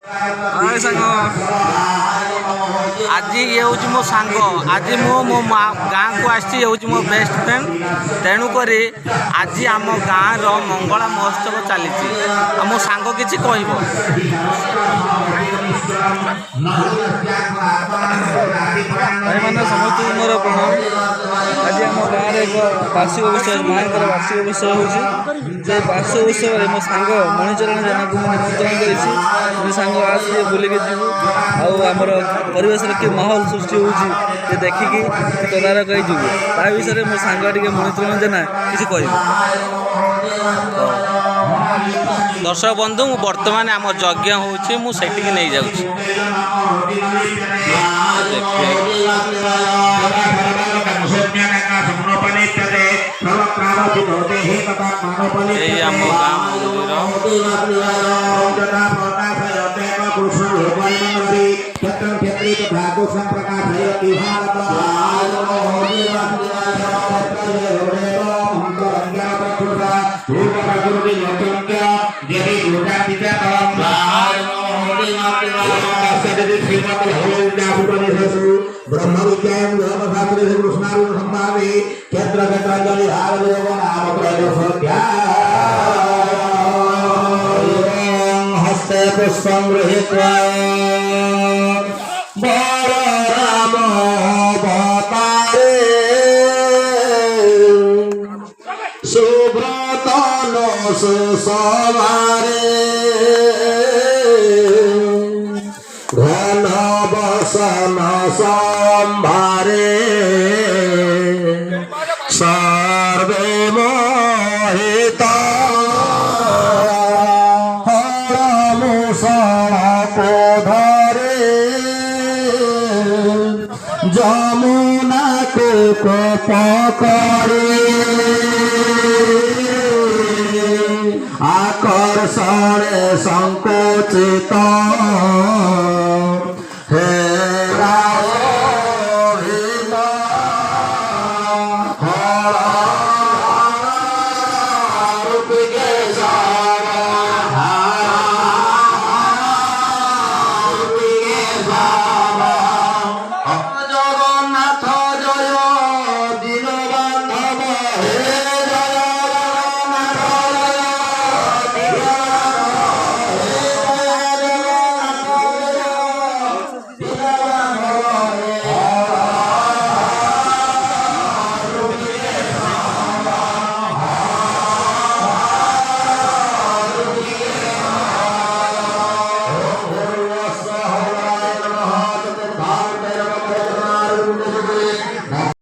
हाय सांग आज ये हूँ मो सांग आज मो गाँ को आसी मो बेस्ट फ्रेंड तेणुक आज आम गाँव मंगला महोत्सव चली मो सांग किसी कह भाई मैंने समस्त मोर प्रणाम। आज आम गाँव एक वार्षिक उत्सव माँ वार्षिक उत्सव होती वार्षिक उत्सव में मो सांग मणिचरण जेना को निमंत्रण कर सांग आज बुलिकी जीवु आमर परिवेश कि माहौल सृष्टि होती देखिकी तदारक जीवु ता विषय मो सांग टे मणिचरण जेना किसी कह दर्शक बंधु मु वर्तमान आम यज्ञ होची मु सेठी नहीं जाउछी आम गाँव ब्रह्म विद्यायं ब्रह्मशास्त्रे कृष्णारूढ़ संभावे क्षेत्र क्षेत्रांजलि भागदेव नाम प्रयोज्या हस्ते पुष्पं गृहीत्वा बलराम अवतारे सुब्रतनो सुसवारे घन बसन संभारे सर्वे मोहिता हर मूषण को धरे जमुना को पकड़े आकर्षण संकोचित